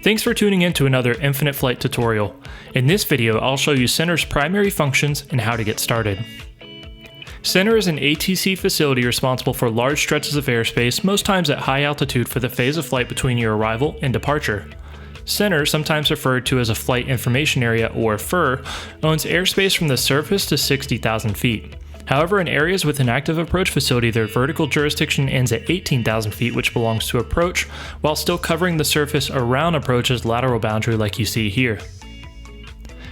Thanks for tuning in to another Infinite Flight tutorial. In this video, I'll show you Center's primary functions and how to get started. Center is an ATC facility responsible for large stretches of airspace, most times at high altitude for the phase of flight between your arrival and departure. Center, sometimes referred to as a Flight Information Area or FIR, owns airspace from the surface to 60,000 feet. However, in areas with an active approach facility, their vertical jurisdiction ends at 18,000 feet, which belongs to approach, while still covering the surface around approach's lateral boundary like you see here.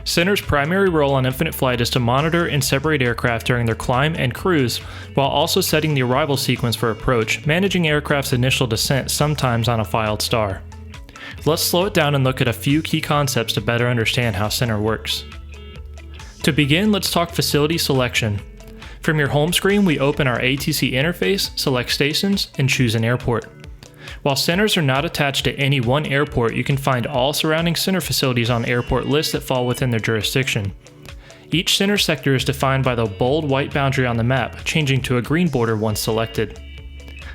Center's primary role on Infinite Flight is to monitor and separate aircraft during their climb and cruise, while also setting the arrival sequence for approach, managing aircraft's initial descent, sometimes on a filed star. Let's slow it down and look at a few key concepts to better understand how Center works. To begin, let's talk facility selection. From your home screen, we open our ATC interface, select stations, and choose an airport. While centers are not attached to any one airport, you can find all surrounding center facilities on airport lists that fall within their jurisdiction. Each center sector is defined by the bold white boundary on the map, changing to a green border once selected.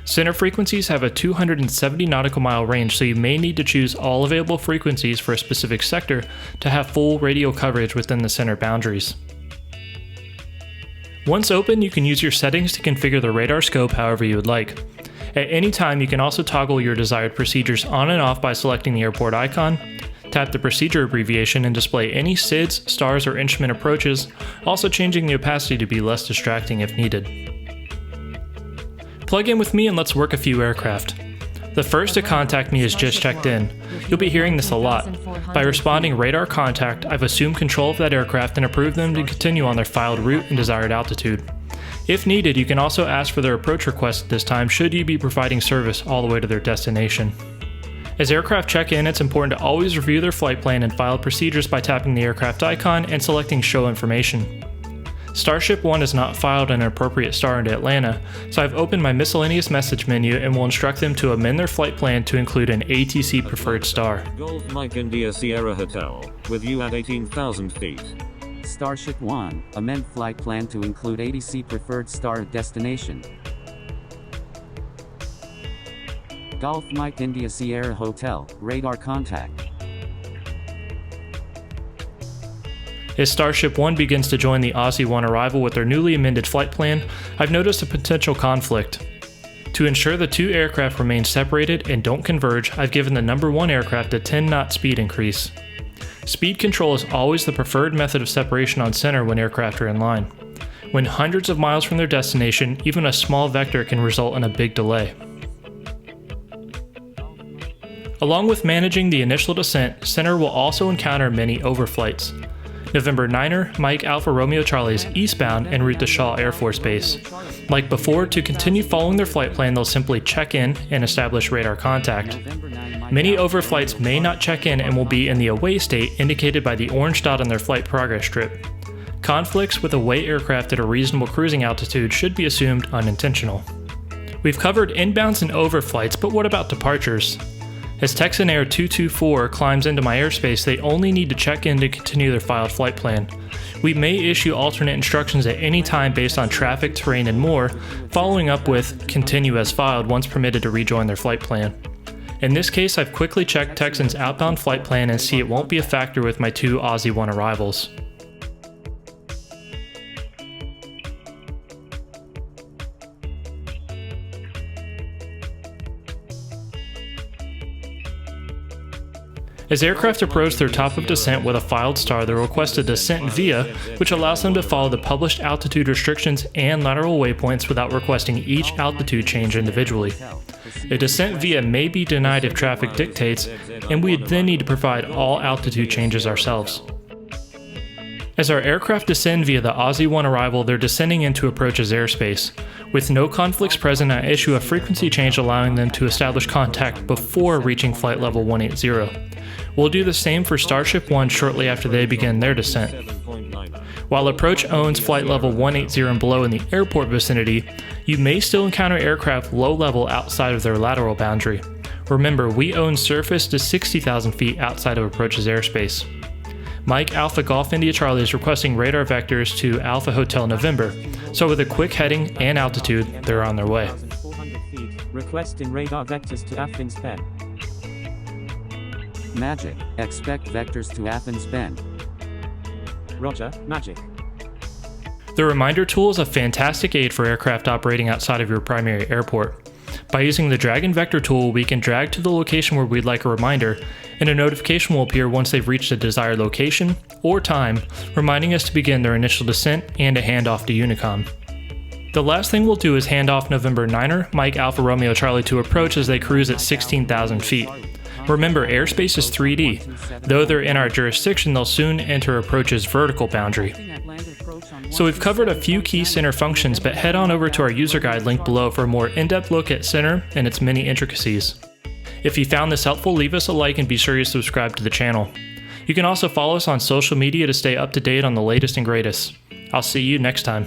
Center frequencies have a 270 nautical mile range, so you may need to choose all available frequencies for a specific sector to have full radio coverage within the center boundaries. Once open, you can use your settings to configure the radar scope however you would like. At any time, you can also toggle your desired procedures on and off by selecting the airport icon, tap the procedure abbreviation and display any SIDS, stars, or instrument approaches, also changing the opacity to be less distracting if needed. Plug in with me and let's work a few aircraft. The first to contact me is just checked in. You'll be hearing this a lot. By responding radar contact, I've assumed control of that aircraft and approved them to continue on their filed route and desired altitude. If needed, you can also ask for their approach request at this time should you be providing service all the way to their destination. As aircraft check in, it's important to always review their flight plan and filed procedures by tapping the aircraft icon and selecting Show Information. Starship 1 is not filed an appropriate star into Atlanta, so I've opened my miscellaneous message menu and will instruct them to amend their flight plan to include an ATC preferred star. Golf Mike India Sierra Hotel, with you at 18,000 feet. Starship 1, amend flight plan to include ATC preferred star at destination. Golf Mike India Sierra Hotel, radar contact. As Starship 1 begins to join the Aussie 1 arrival with their newly amended flight plan, I've noticed a potential conflict. To ensure the two aircraft remain separated and don't converge, I've given the number 1 aircraft a 10-knot speed increase. Speed control is always the preferred method of separation on center when aircraft are in line. When hundreds of miles from their destination, even a small vector can result in a big delay. Along with managing the initial descent, center will also encounter many overflights. November 9er, Mike Alpha Romeo Charlie is eastbound en route to Shaw Air Force Base. Like before, to continue following their flight plan, they'll simply check in and establish radar contact. Many overflights may not check in and will be in the away state indicated by the orange dot on their flight progress strip. Conflicts with away aircraft at a reasonable cruising altitude should be assumed unintentional. We've covered inbounds and overflights, but what about departures? As Texan Air 224 climbs into my airspace, they only need to check in to continue their filed flight plan. We may issue alternate instructions at any time based on traffic, terrain, and more, following up with continue as filed once permitted to rejoin their flight plan. In this case, I've quickly checked Texan's outbound flight plan and see it won't be a factor with my 2 Aussie 1 arrivals. As aircraft approach their top of descent with a filed star, they'll request a descent via, which allows them to follow the published altitude restrictions and lateral waypoints without requesting each altitude change individually. A descent via may be denied if traffic dictates, and we then need to provide all altitude changes ourselves. As our aircraft descend via the Aussie 1 arrival, they're descending into approach's airspace. With no conflicts present, I issue a frequency change allowing them to establish contact before reaching flight level 180. We'll do the same for Starship 1 shortly after they begin their descent. While approach owns flight level 180 and below in the airport vicinity, you may still encounter aircraft low level outside of their lateral boundary. Remember, we own surface to 60,000 feet outside of approach's airspace. Mike Alpha Golf India Charlie is requesting radar vectors to Alpha Hotel November, so with a quick heading and altitude, they're on their way. Requesting radar vectors to Athens Pen. Magic, expect vectors to Athens bend. Roger, Magic. The reminder tool is a fantastic aid for aircraft operating outside of your primary airport. By using the drag and vector tool, we can drag to the location where we'd like a reminder, and a notification will appear once they've reached a desired location or time, reminding us to begin their initial descent and a handoff to Unicom. The last thing we'll do is hand off November 9er, Mike Alpha Romeo Charlie to approach as they cruise at 16,000 feet. Remember, airspace is 3D. Though they're in our jurisdiction, they'll soon enter approach's vertical boundary. So we've covered a few key center functions, but head on over to our user guide linked below for a more in-depth look at center and its many intricacies. If you found this helpful, leave us a like and be sure you subscribe to the channel. You can also follow us on social media to stay up to date on the latest and greatest. I'll see you next time.